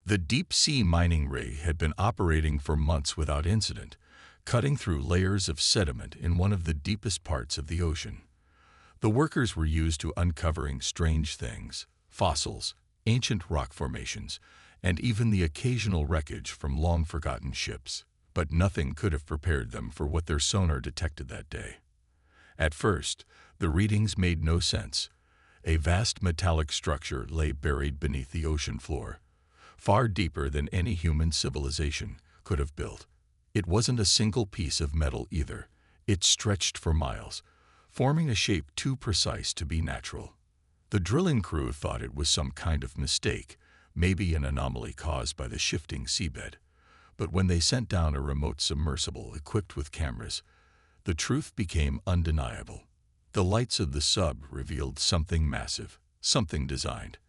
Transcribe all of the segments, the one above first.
The deep-sea mining rig had been operating for months without incident, cutting through layers of sediment in one of the deepest parts of the ocean. The workers were used to uncovering strange things, fossils, ancient rock formations, and even the occasional wreckage from long-forgotten ships. But nothing could have prepared them for what their sonar detected that day. At first, the readings made no sense. A vast metallic structure lay buried beneath the ocean floor, far deeper than any human civilization could have built. It wasn't a single piece of metal either. It stretched for miles, forming a shape too precise to be natural. The drilling crew thought it was some kind of mistake, maybe an anomaly caused by the shifting seabed. But when they sent down a remote submersible equipped with cameras, the truth became undeniable. The lights of the sub revealed something massive, something designed.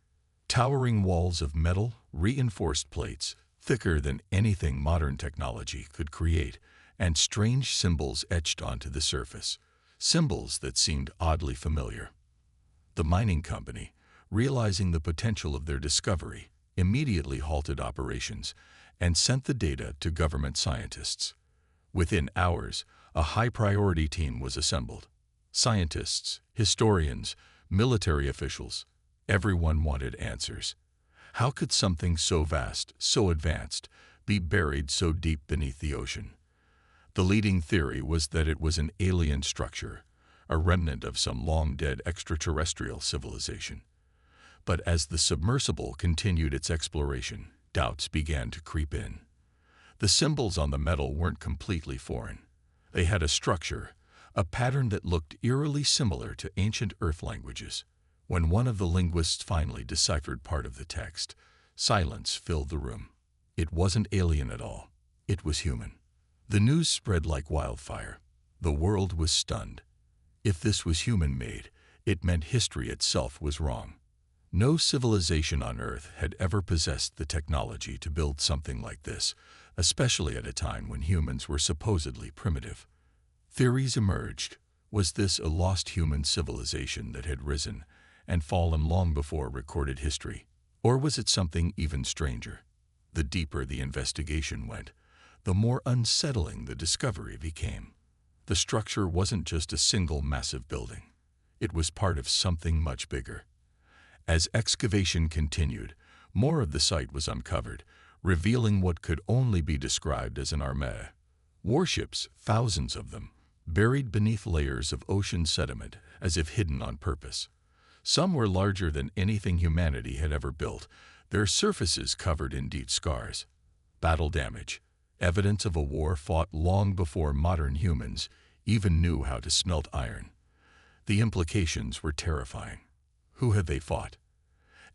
Towering walls of metal, reinforced plates, thicker than anything modern technology could create, and strange symbols etched onto the surface, symbols that seemed oddly familiar. The mining company, realizing the potential of their discovery, immediately halted operations and sent the data to government scientists. Within hours, a high-priority team was assembled. Scientists, historians, military officials, everyone wanted answers. How could something so vast, so advanced, be buried so deep beneath the ocean? The leading theory was that it was an alien structure, a remnant of some long-dead extraterrestrial civilization. But as the submersible continued its exploration, doubts began to creep in. The symbols on the metal weren't completely foreign. They had a structure, a pattern that looked eerily similar to ancient Earth languages. When one of the linguists finally deciphered part of the text, silence filled the room. It wasn't alien at all. It was human. The news spread like wildfire. The world was stunned. If this was human-made, it meant history itself was wrong. No civilization on Earth had ever possessed the technology to build something like this, especially at a time when humans were supposedly primitive. Theories emerged. Was this a lost human civilization that had risen and fallen long before recorded history? Or was it something even stranger? The deeper the investigation went, the more unsettling the discovery became. The structure wasn't just a single massive building. It was part of something much bigger. As excavation continued, more of the site was uncovered, revealing what could only be described as an armée. Warships, thousands of them, buried beneath layers of ocean sediment as if hidden on purpose. Some were larger than anything humanity had ever built, their surfaces covered in deep scars. Battle damage, evidence of a war fought long before modern humans even knew how to smelt iron. The implications were terrifying. Who had they fought?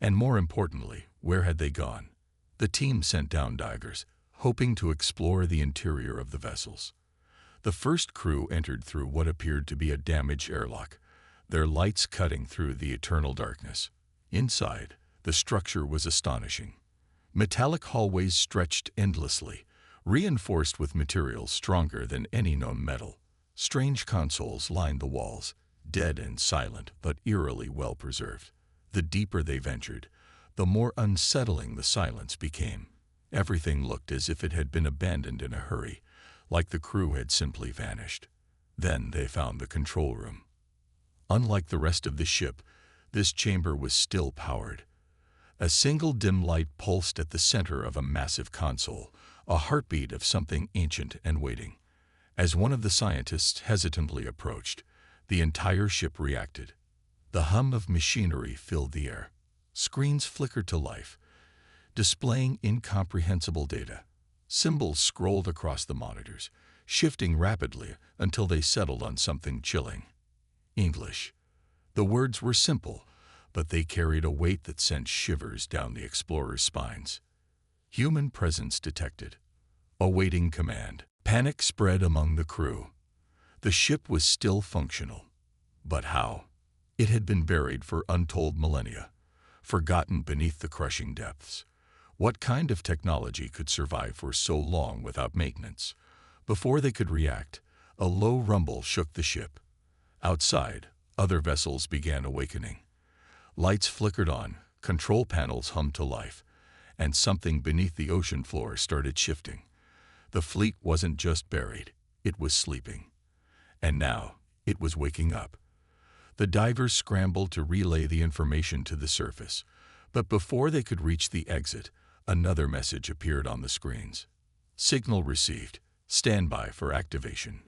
And more importantly, where had they gone? The team sent down divers, hoping to explore the interior of the vessels. The first crew entered through what appeared to be a damaged airlock, their lights cutting through the eternal darkness. Inside, the structure was astonishing. Metallic hallways stretched endlessly, reinforced with materials stronger than any known metal. Strange consoles lined the walls, dead and silent but eerily well-preserved. The deeper they ventured, the more unsettling the silence became. Everything looked as if it had been abandoned in a hurry, like the crew had simply vanished. Then they found the control room. Unlike the rest of the ship, this chamber was still powered. A single dim light pulsed at the center of a massive console, a heartbeat of something ancient and waiting. As one of the scientists hesitantly approached, the entire ship reacted. The hum of machinery filled the air. Screens flickered to life, displaying incomprehensible data. Symbols scrolled across the monitors, shifting rapidly until they settled on something chilling. English. The words were simple, but they carried a weight that sent shivers down the explorers' spines. Human presence detected. Awaiting command. Panic spread among the crew. The ship was still functional. But how? It had been buried for untold millennia, forgotten beneath the crushing depths. What kind of technology could survive for so long without maintenance? Before they could react, a low rumble shook the ship. Outside, other vessels began awakening. Lights flickered on, control panels hummed to life, and something beneath the ocean floor started shifting. The fleet wasn't just buried, it was sleeping. And now, it was waking up. The divers scrambled to relay the information to the surface, but before they could reach the exit, another message appeared on the screens. Signal received. Stand by for activation.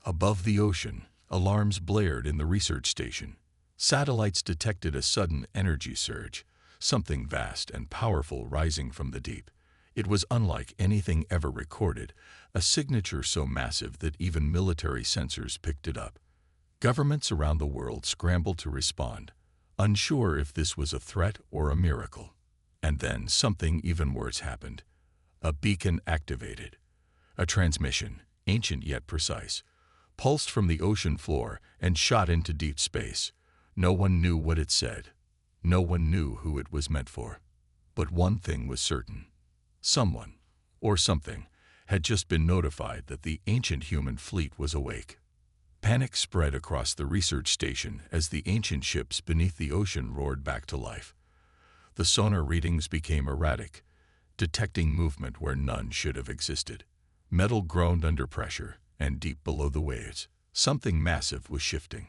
Above the ocean, alarms blared in the research station. Satellites detected a sudden energy surge, something vast and powerful rising from the deep. It was unlike anything ever recorded, a signature so massive that even military sensors picked it up. Governments around the world scrambled to respond, unsure if this was a threat or a miracle. And then something even worse happened. A beacon activated. A transmission, ancient yet precise, pulsed from the ocean floor and shot into deep space. No one knew what it said. No one knew who it was meant for. But one thing was certain. Someone, or something, had just been notified that the ancient human fleet was awake. Panic spread across the research station as the ancient ships beneath the ocean roared back to life. The sonar readings became erratic, detecting movement where none should have existed. Metal groaned under pressure, and deep below the waves, something massive was shifting.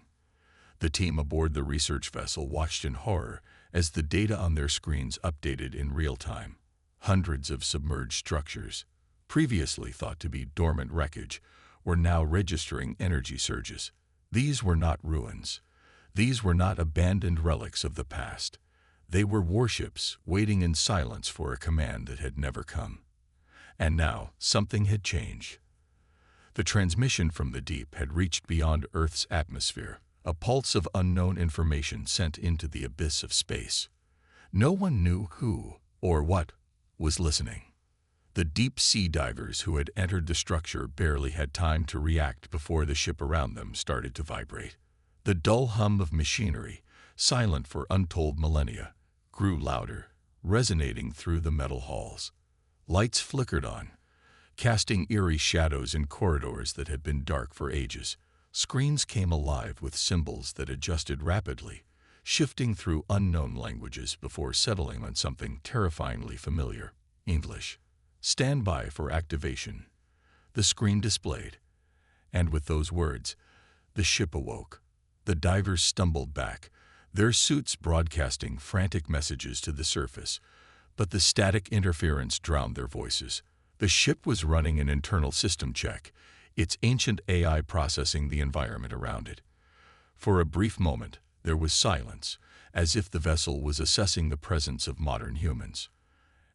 The team aboard the research vessel watched in horror as the data on their screens updated in real time. Hundreds of submerged structures, previously thought to be dormant wreckage, were now registering energy surges. These were not ruins. These were not abandoned relics of the past. They were warships waiting in silence for a command that had never come. And now something had changed. The transmission from the deep had reached beyond Earth's atmosphere, a pulse of unknown information sent into the abyss of space. No one knew who or what was listening. The deep-sea divers who had entered the structure barely had time to react before the ship around them started to vibrate. The dull hum of machinery, silent for untold millennia, grew louder, resonating through the metal halls. Lights flickered on, casting eerie shadows in corridors that had been dark for ages. Screens came alive with symbols that adjusted rapidly, shifting through unknown languages before settling on something terrifyingly familiar: English. Stand by for activation, the screen displayed. And with those words, the ship awoke. The divers stumbled back, their suits broadcasting frantic messages to the surface, but the static interference drowned their voices. The ship was running an internal system check, its ancient AI processing the environment around it. For a brief moment, there was silence, as if the vessel was assessing the presence of modern humans.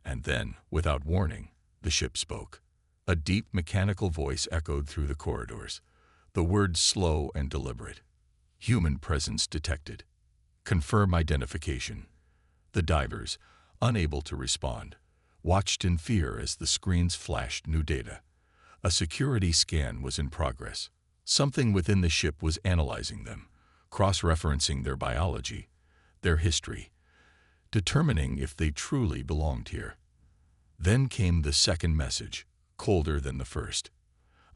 And then, without warning, the ship spoke. A deep mechanical voice echoed through the corridors, the words slow and deliberate. Human presence detected. Confirm identification. The divers, unable to respond, watched in fear as the screens flashed new data. A security scan was in progress. Something within the ship was analyzing them, cross-referencing their biology, their history, determining if they truly belonged here. Then came the second message, colder than the first.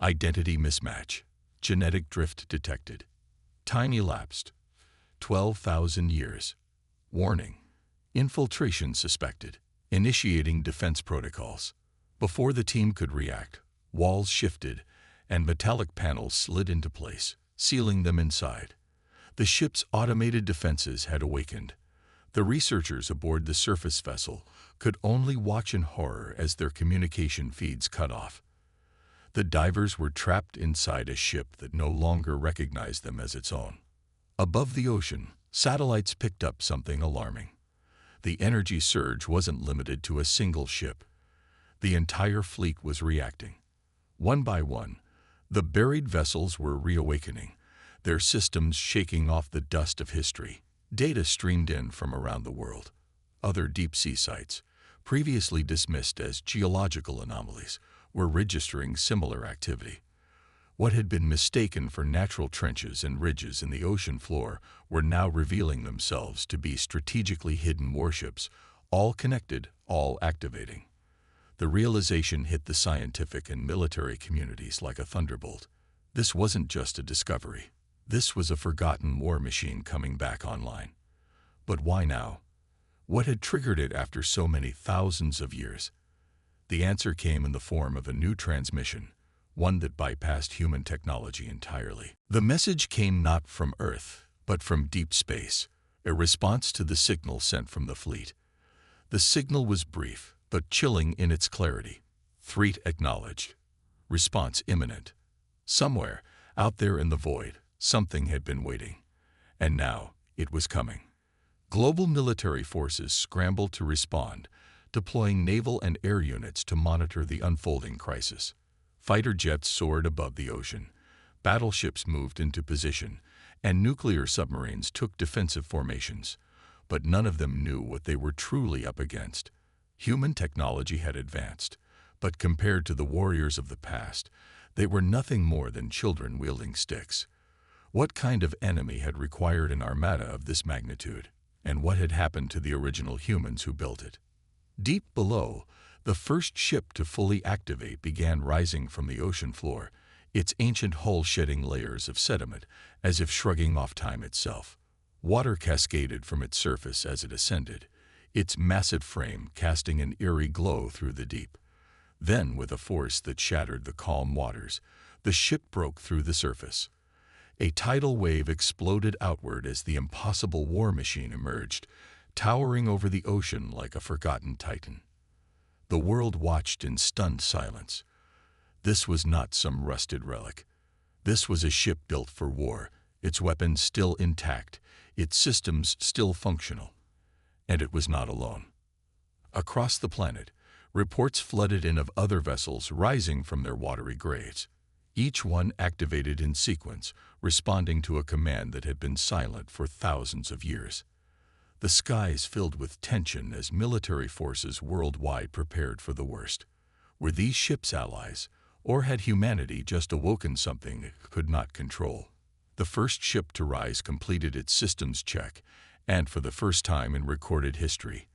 Identity mismatch. Genetic drift detected. Time elapsed. 12,000 years. Warning. Infiltration suspected. Initiating defense protocols. Before the team could react, walls shifted and metallic panels slid into place, sealing them inside. The ship's automated defenses had awakened. The researchers aboard the surface vessel could only watch in horror as their communication feeds cut off. The divers were trapped inside a ship that no longer recognized them as its own. Above the ocean, satellites picked up something alarming. The energy surge wasn't limited to a single ship. The entire fleet was reacting. One by one, the buried vessels were reawakening, their systems shaking off the dust of history. Data streamed in from around the world. Other deep-sea sites, previously dismissed as geological anomalies, were registering similar activity. What had been mistaken for natural trenches and ridges in the ocean floor were now revealing themselves to be strategically hidden warships, all connected, all activating. The realization hit the scientific and military communities like a thunderbolt. This wasn't just a discovery. This was a forgotten war machine coming back online. But why now? What had triggered it after so many thousands of years? The answer came in the form of a new transmission, one that bypassed human technology entirely. The message came not from Earth, but from deep space, a response to the signal sent from the fleet. The signal was brief, but chilling in its clarity. Threat acknowledged. Response imminent. Somewhere, out there in the void, something had been waiting. And now, it was coming. Global military forces scrambled to respond, deploying naval and air units to monitor the unfolding crisis. Fighter jets soared above the ocean, battleships moved into position, and nuclear submarines took defensive formations. But none of them knew what they were truly up against. Human technology had advanced, but compared to the warriors of the past, they were nothing more than children wielding sticks. What kind of enemy had required an armada of this magnitude? And what had happened to the original humans who built it? Deep below, the first ship to fully activate began rising from the ocean floor, its ancient hull shedding layers of sediment as if shrugging off time itself. Water cascaded from its surface as it ascended, its massive frame casting an eerie glow through the deep. Then, with a force that shattered the calm waters, the ship broke through the surface. A tidal wave exploded outward as the impossible war machine emerged, towering over the ocean like a forgotten titan. The world watched in stunned silence. This was not some rusted relic. This was a ship built for war, its weapons still intact, its systems still functional. And it was not alone. Across the planet, reports flooded in of other vessels rising from their watery graves, each one activated in sequence, responding to a command that had been silent for thousands of years. The skies filled with tension as military forces worldwide prepared for the worst. Were these ships allies, or had humanity just awoken something it could not control? The first ship to rise completed its systems check, and for the first time in recorded history,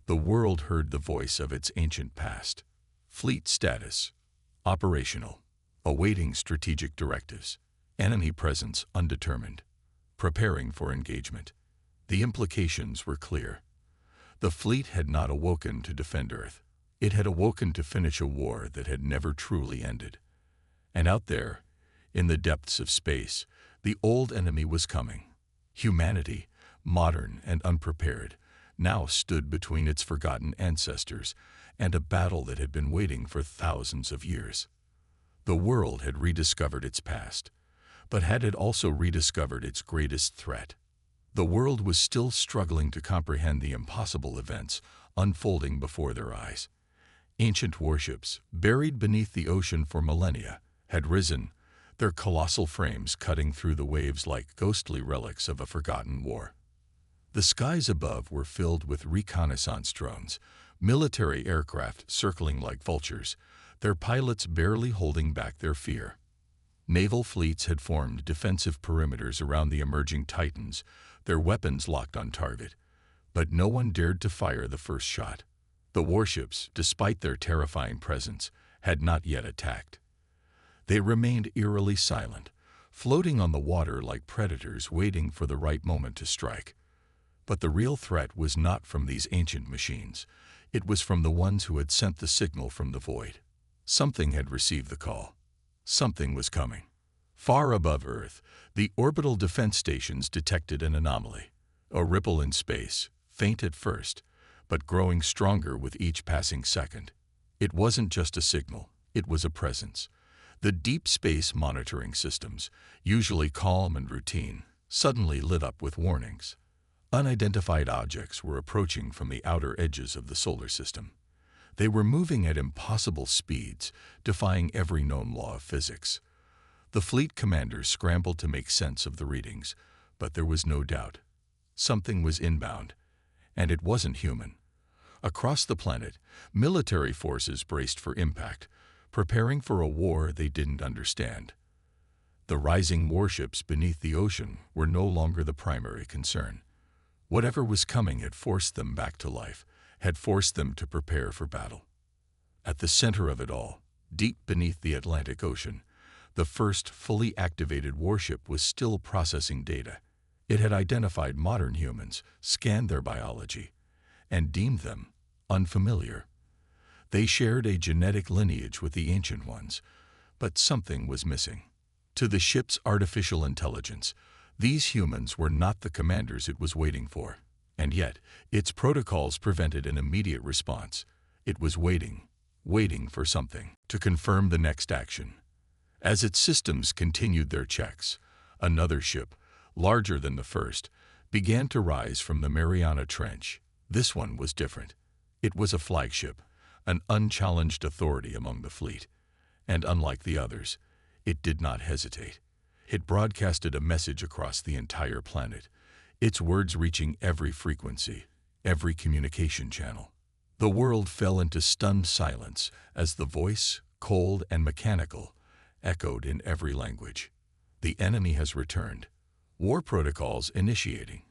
the world heard the voice of its ancient past. Fleet status: operational. Awaiting strategic directives. Enemy presence undetermined. Preparing for engagement. The implications were clear. The fleet had not awoken to defend Earth. It had awoken to finish a war that had never truly ended. And out there, in the depths of space, the old enemy was coming. Humanity, modern and unprepared, now stood between its forgotten ancestors and a battle that had been waiting for thousands of years. The world had rediscovered its past, but had it also rediscovered its greatest threat? The world was still struggling to comprehend the impossible events unfolding before their eyes. Ancient warships, buried beneath the ocean for millennia, had risen, their colossal frames cutting through the waves like ghostly relics of a forgotten war. The skies above were filled with reconnaissance drones, military aircraft circling like vultures, their pilots barely holding back their fear. Naval fleets had formed defensive perimeters around the emerging titans, their weapons locked on target. But no one dared to fire the first shot. The warships, despite their terrifying presence, had not yet attacked. They remained eerily silent, floating on the water like predators waiting for the right moment to strike. But the real threat was not from these ancient machines. It was from the ones who had sent the signal from the void. Something had received the call. Something was coming. Far above Earth, the orbital defense stations detected an anomaly. A ripple in space, faint at first, but growing stronger with each passing second. It wasn't just a signal, it was a presence. The deep space monitoring systems, usually calm and routine, suddenly lit up with warnings. Unidentified objects were approaching from the outer edges of the solar system. They were moving at impossible speeds, defying every known law of physics. The fleet commanders scrambled to make sense of the readings, but there was no doubt. Something was inbound, and it wasn't human. Across the planet, military forces braced for impact, preparing for a war they didn't understand. The rising warships beneath the ocean were no longer the primary concern. Whatever was coming had forced them back to life, had forced them to prepare for battle. At the center of it all, deep beneath the Atlantic Ocean, the first fully activated warship was still processing data. It had identified modern humans, scanned their biology, and deemed them unfamiliar. They shared a genetic lineage with the ancient ones, but something was missing. To the ship's artificial intelligence, these humans were not the commanders it was waiting for, and yet its protocols prevented an immediate response. It was waiting for something to confirm the next action. As its systems continued their checks, another ship, larger than the first, began to rise from the Mariana Trench. This one was different. It was a flagship, an unchallenged authority among the fleet, and unlike the others, it did not hesitate. It broadcasted a message across the entire planet, its words reaching every frequency, every communication channel. The world fell into stunned silence as the voice, cold and mechanical, echoed in every language. The enemy has returned. War protocols initiating.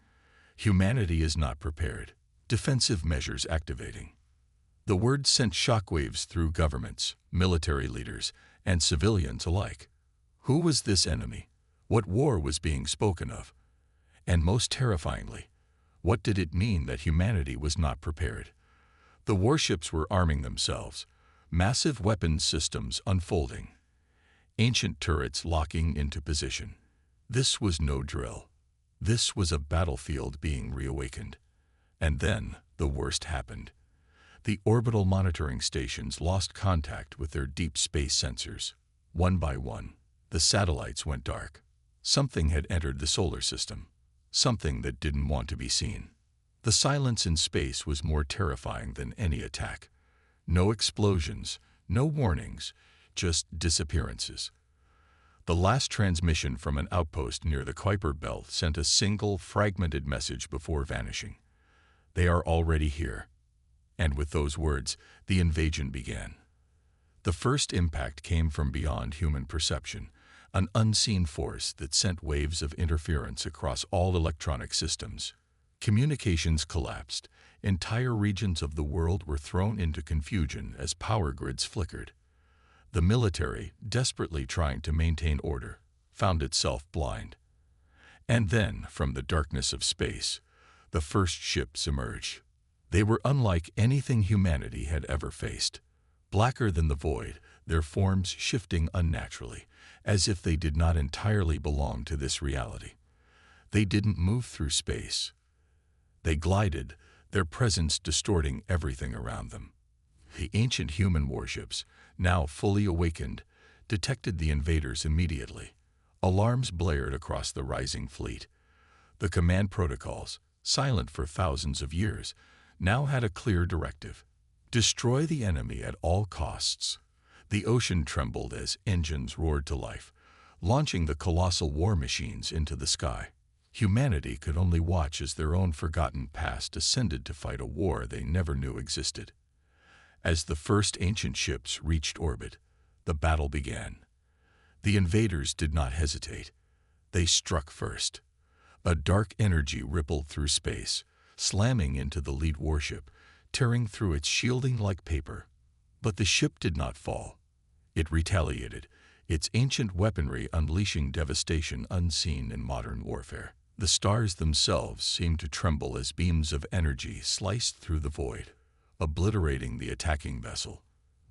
Humanity is not prepared. Defensive measures activating. The word sent shockwaves through governments, military leaders, and civilians alike. Who was this enemy? What war was being spoken of? And most terrifyingly, what did it mean that humanity was not prepared? The warships were arming themselves, massive weapons systems unfolding, ancient turrets locking into position. This was no drill. This was a battlefield being reawakened. And then the worst happened. The orbital monitoring stations lost contact with their deep space sensors. One by one, the satellites went dark. Something had entered the solar system, something that didn't want to be seen. The silence in space was more terrifying than any attack. No explosions, no warnings, just disappearances. The last transmission from an outpost near the Kuiper Belt sent a single, fragmented message before vanishing. They are already here. And with those words, the invasion began. The first impact came from beyond human perception, an unseen force that sent waves of interference across all electronic systems. Communications collapsed. Entire regions of the world were thrown into confusion as power grids flickered. The military, desperately trying to maintain order, found itself blind. And then, from the darkness of space, the first ships emerged. They were unlike anything humanity had ever faced. Blacker than the void, their forms shifting unnaturally, as if they did not entirely belong to this reality. They didn't move through space. They glided, their presence distorting everything around them. The ancient human warships, now fully awakened, detected the invaders immediately. Alarms blared across the rising fleet. The command protocols, silent for thousands of years, now had a clear directive: destroy the enemy at all costs. The ocean trembled as engines roared to life, launching the colossal war machines into the sky. Humanity could only watch as their own forgotten past ascended to fight a war they never knew existed. As the first ancient ships reached orbit, the battle began. The invaders did not hesitate. They struck first. A dark energy rippled through space, slamming into the lead warship, tearing through its shielding like paper. But the ship did not fall. It retaliated, its ancient weaponry unleashing devastation unseen in modern warfare. The stars themselves seemed to tremble as beams of energy sliced through the void, obliterating the attacking vessel.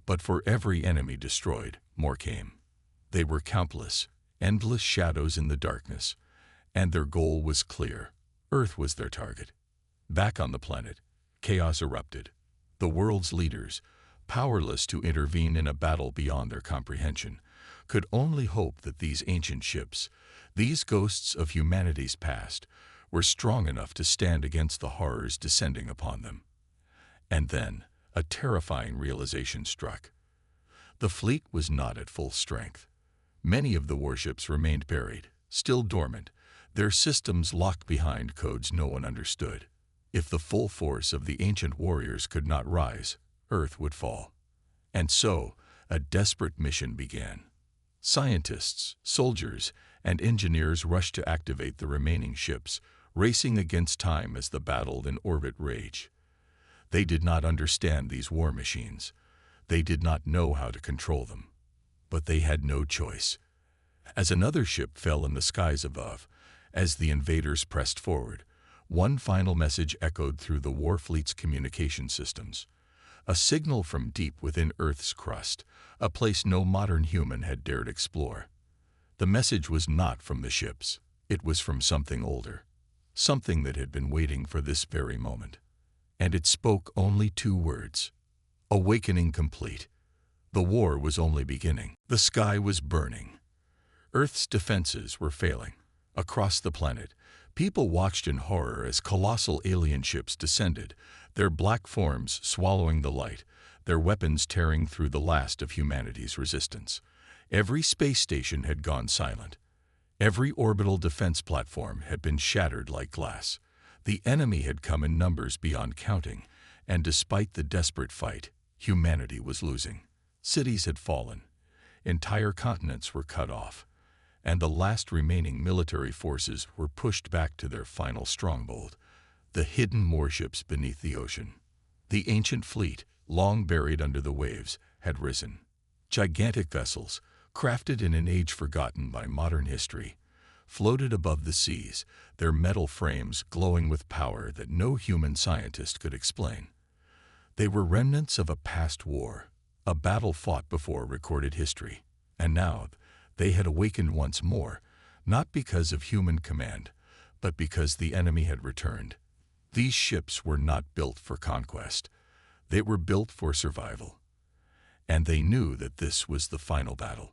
But for every enemy destroyed, more came. They were countless, endless shadows in the darkness, and their goal was clear. Earth was their target. Back on the planet, chaos erupted. The world's leaders, powerless to intervene in a battle beyond their comprehension, could only hope that these ancient ships, these ghosts of humanity's past, were strong enough to stand against the horrors descending upon them. And then, a terrifying realization struck. The fleet was not at full strength. Many of the warships remained buried, still dormant, their systems locked behind codes no one understood. If the full force of the ancient warriors could not rise, Earth would fall. And so, a desperate mission began. Scientists, soldiers, and engineers rushed to activate the remaining ships, racing against time as the battle in orbit raged. They did not understand these war machines. They did not know how to control them. But they had no choice. As another ship fell in the skies above, as the invaders pressed forward, One final message echoed through the Warfleet's communication systems. A signal from deep within Earth's crust, a place no modern human had dared explore. The message was not from the ships. It was from something older, something that had been waiting for this very moment. And it spoke only two words: awakening complete. The war was only beginning. The sky was burning. Earth's defenses were failing. Across the planet, people watched in horror as colossal alien ships descended, their black forms swallowing the light, their weapons tearing through the last of humanity's resistance. Every space station had gone silent. Every orbital defense platform had been shattered like glass. The enemy had come in numbers beyond counting, and despite the desperate fight, humanity was losing. Cities had fallen. Entire continents were cut off, and the last remaining military forces were pushed back to their final stronghold, the hidden warships beneath the ocean. The ancient fleet, long buried under the waves, had risen. Gigantic vessels, crafted in an age forgotten by modern history, floated above the seas, their metal frames glowing with power that no human scientist could explain. They were remnants of a past war, a battle fought before recorded history, and now they had awakened once more, not because of human command, but because the enemy had returned. These ships were not built for conquest. They were built for survival. And they knew that this was the final battle.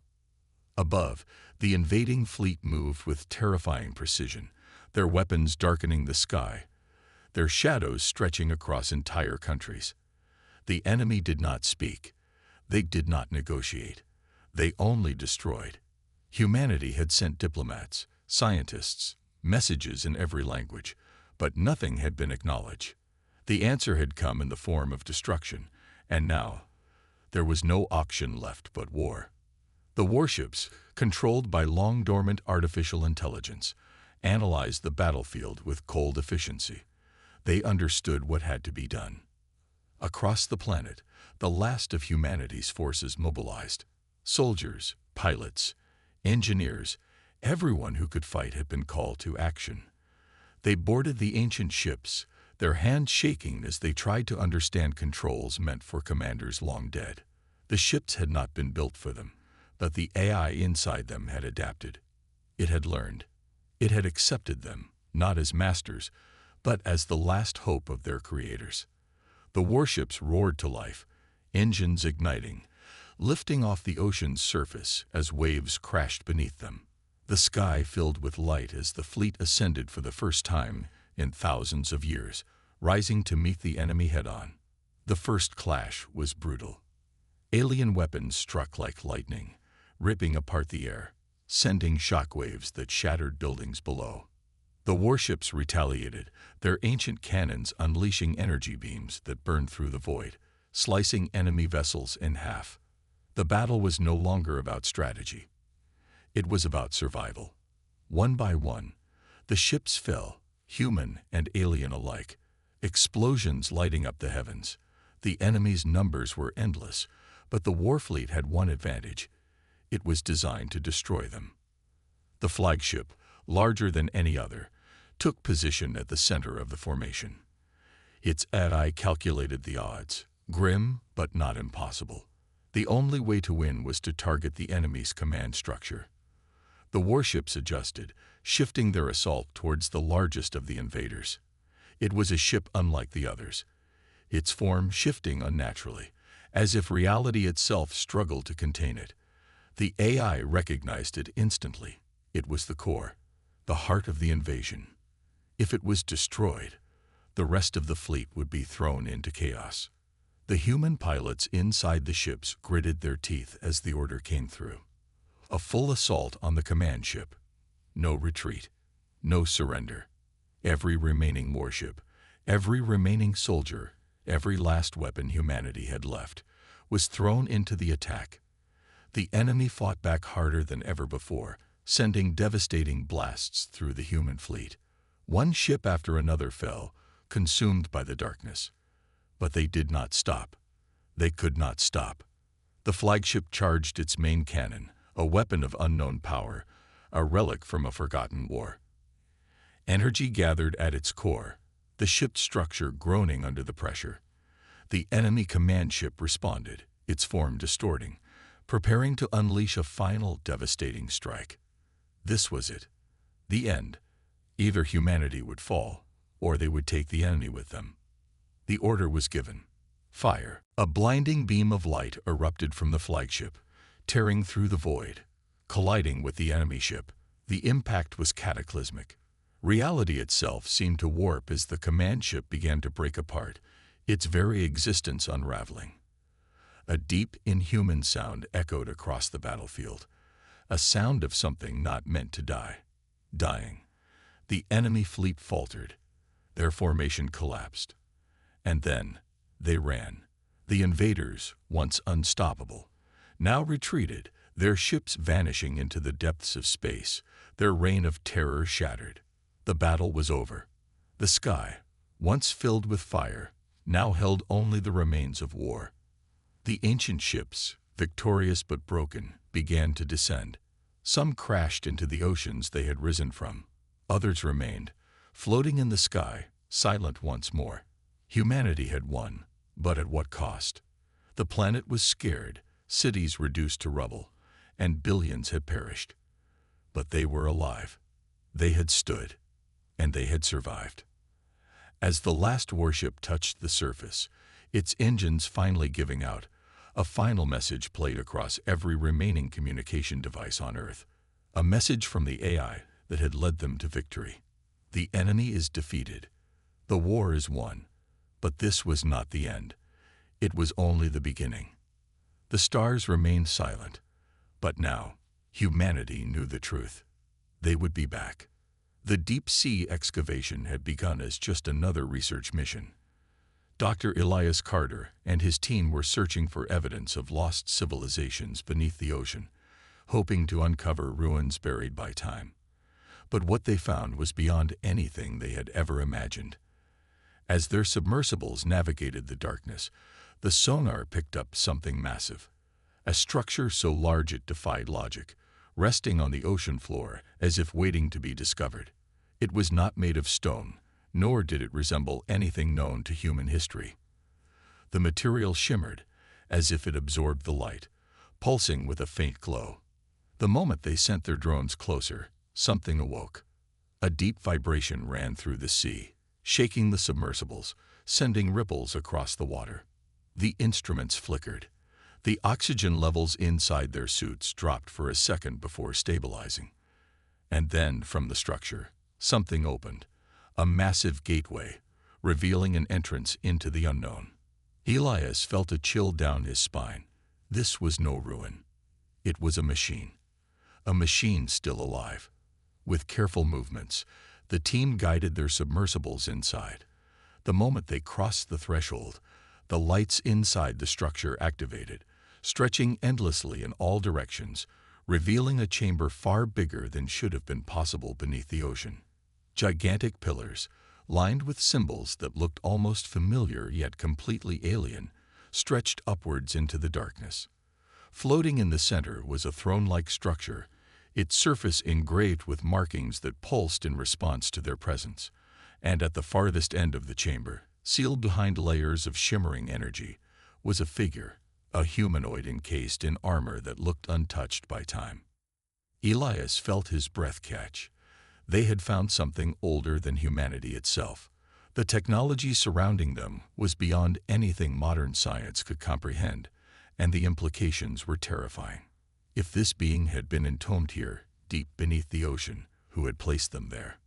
Above, the invading fleet moved with terrifying precision, their weapons darkening the sky, their shadows stretching across entire countries. The enemy did not speak. They did not negotiate. They only destroyed. Humanity had sent diplomats, scientists, messages in every language, but nothing had been acknowledged. The answer had come in the form of destruction, and now there was no option left but war. The warships, controlled by long-dormant artificial intelligence, analyzed the battlefield with cold efficiency. They understood what had to be done. Across the planet, the last of humanity's forces mobilized. Soldiers, pilots, engineers, everyone who could fight had been called to action. They boarded the ancient ships, their hands shaking as they tried to understand controls meant for commanders long dead. The ships had not been built for them, but the AI inside them had adapted. It had learned. It had accepted them, not as masters, but as the last hope of their creators. The warships roared to life, engines igniting, lifting off the ocean's surface as waves crashed beneath them. The sky filled with light as the fleet ascended for the first time in thousands of years, rising to meet the enemy head-on. The first clash was brutal. Alien weapons struck like lightning, ripping apart the air, sending shockwaves that shattered buildings below. The warships retaliated, their ancient cannons unleashing energy beams that burned through the void, slicing enemy vessels in half. The battle was no longer about strategy. It was about survival. One by one, the ships fell, human and alien alike, explosions lighting up the heavens. The enemy's numbers were endless, but the Warfleet had one advantage. It was designed to destroy them. The flagship, larger than any other, took position at the center of the formation. Its AI calculated the odds, grim but not impossible. The only way to win was to target the enemy's command structure. The warships adjusted, shifting their assault towards the largest of the invaders. It was a ship unlike the others, its form shifting unnaturally, as if reality itself struggled to contain it. The AI recognized it instantly. It was the core, the heart of the invasion. If it was destroyed, the rest of the fleet would be thrown into chaos. The human pilots inside the ships gritted their teeth as the order came through. A full assault on the command ship. No retreat. No surrender. Every remaining warship, every remaining soldier, every last weapon humanity had left, was thrown into the attack. The enemy fought back harder than ever before, sending devastating blasts through the human fleet. One ship after another fell, consumed by the darkness. But they did not stop. They could not stop. The flagship charged its main cannon, a weapon of unknown power, a relic from a forgotten war. Energy gathered at its core, the ship's structure groaning under the pressure. The enemy command ship responded, its form distorting, preparing to unleash a final devastating strike. This was it. The end. Either humanity would fall, or they would take the enemy with them. The order was given. Fire. A blinding beam of light erupted from the flagship, tearing through the void, colliding with the enemy ship. The impact was cataclysmic. Reality itself seemed to warp as the command ship began to break apart, its very existence unraveling. A deep, inhuman sound echoed across the battlefield, a sound of something not meant to die. Dying. The enemy fleet faltered. Their formation collapsed. And then they ran. The invaders, once unstoppable, now retreated, their ships vanishing into the depths of space, their reign of terror shattered. The battle was over. The sky, once filled with fire, now held only the remains of war. The ancient ships, victorious but broken, began to descend. Some crashed into the oceans they had risen from. Others remained, floating in the sky, silent once more. Humanity had won, but at what cost? The planet was scared, cities reduced to rubble, and billions had perished. But they were alive. They had stood, and they had survived. As the last warship touched the surface, its engines finally giving out, a final message played across every remaining communication device on Earth. A message from the AI that had led them to victory. The enemy is defeated. The war is won. But this was not the end. It was only the beginning. The stars remained silent. But now, humanity knew the truth. They would be back. The deep-sea excavation had begun as just another research mission. Dr. Elias Carter and his team were searching for evidence of lost civilizations beneath the ocean, hoping to uncover ruins buried by time. But what they found was beyond anything they had ever imagined. As their submersibles navigated the darkness, the sonar picked up something massive. A structure so large it defied logic, resting on the ocean floor as if waiting to be discovered. It was not made of stone, nor did it resemble anything known to human history. The material shimmered, as if it absorbed the light, pulsing with a faint glow. The moment they sent their drones closer, something awoke. A deep vibration ran through the sea, shaking the submersibles, sending ripples across the water. The instruments flickered. The oxygen levels inside their suits dropped for a second before stabilizing. And then, from the structure, something opened, a massive gateway, revealing an entrance into the unknown. Elias felt a chill down his spine. This was no ruin. It was a machine still alive. With careful movements, the team guided their submersibles inside. The moment they crossed the threshold, the lights inside the structure activated, stretching endlessly in all directions, revealing a chamber far bigger than should have been possible beneath the ocean. Gigantic pillars, lined with symbols that looked almost familiar yet completely alien, stretched upwards into the darkness. Floating in the center was a throne-like structure, its surface engraved with markings that pulsed in response to their presence. And at the farthest end of the chamber, sealed behind layers of shimmering energy, was a figure, a humanoid encased in armor that looked untouched by time. Elias felt his breath catch. They had found something older than humanity itself. The technology surrounding them was beyond anything modern science could comprehend, and the implications were terrifying. If this being had been entombed here, deep beneath the ocean, who had placed them there?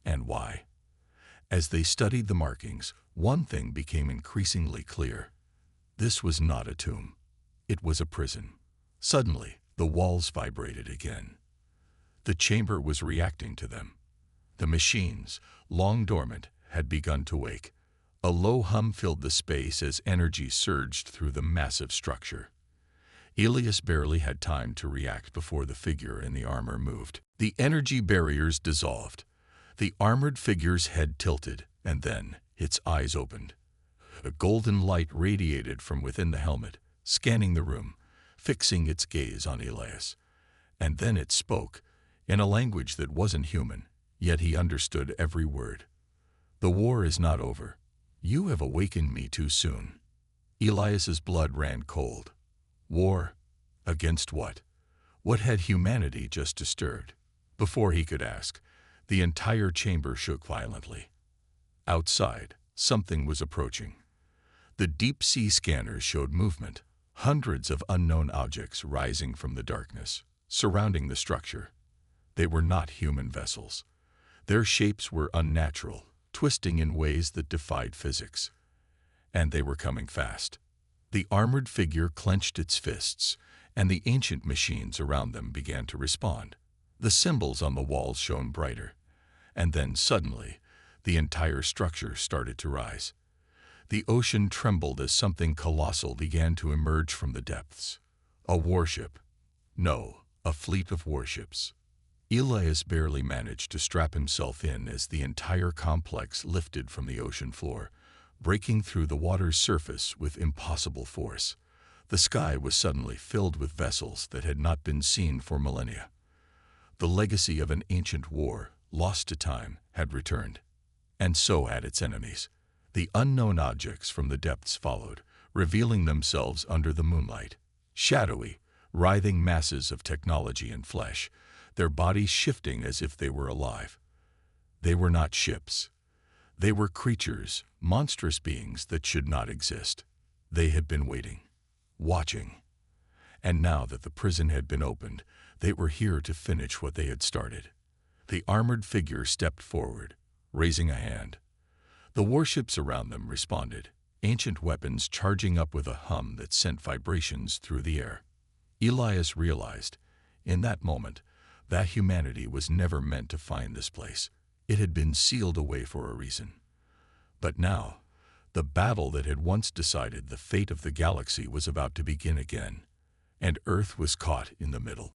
And why? As they studied the markings, one thing became increasingly clear. This was not a tomb. It was a prison. Suddenly, the walls vibrated again. The chamber was reacting to them. The machines, long dormant, had begun to wake. A low hum filled the space as energy surged through the massive structure. Elias barely had time to react before the figure in the armor moved. The energy barriers dissolved. The armored figure's head tilted, and then its eyes opened. A golden light radiated from within the helmet, scanning the room, fixing its gaze on Elias. And then it spoke, in a language that wasn't human. yet he understood every word. "The war is not over. You have awakened me too soon." Elias's blood ran cold. War? Against what? What had humanity just disturbed? Before he could ask, the entire chamber shook violently. Outside, something was approaching. The deep-sea scanners showed movement, hundreds of unknown objects rising from the darkness, surrounding the structure. They were not human vessels. Their shapes were unnatural, twisting in ways that defied physics. And they were coming fast. The armored figure clenched its fists, and the ancient machines around them began to respond. The symbols on the walls shone brighter. And then, suddenly, the entire structure started to rise. The ocean trembled as something colossal began to emerge from the depths. A warship. No, a fleet of warships. Elias barely managed to strap himself in as the entire complex lifted from the ocean floor, breaking through the water's surface with impossible force. The sky was suddenly filled with vessels that had not been seen for millennia. The legacy of an ancient war, lost to time, had returned. And so had its enemies. The unknown objects from the depths followed, revealing themselves under the moonlight. Shadowy, writhing masses of technology and flesh, their bodies shifting as if they were alive. They were not ships. They were creatures, monstrous beings that should not exist. They had been waiting, watching. And now that the prison had been opened, they were here to finish what they had started. The armored figure stepped forward, raising a hand. The warships around them responded, ancient weapons charging up with a hum that sent vibrations through the air. Elias realized, in that moment, that humanity was never meant to find this place. It had been sealed away for a reason. But now, the battle that had once decided the fate of the galaxy was about to begin again, and Earth was caught in the middle.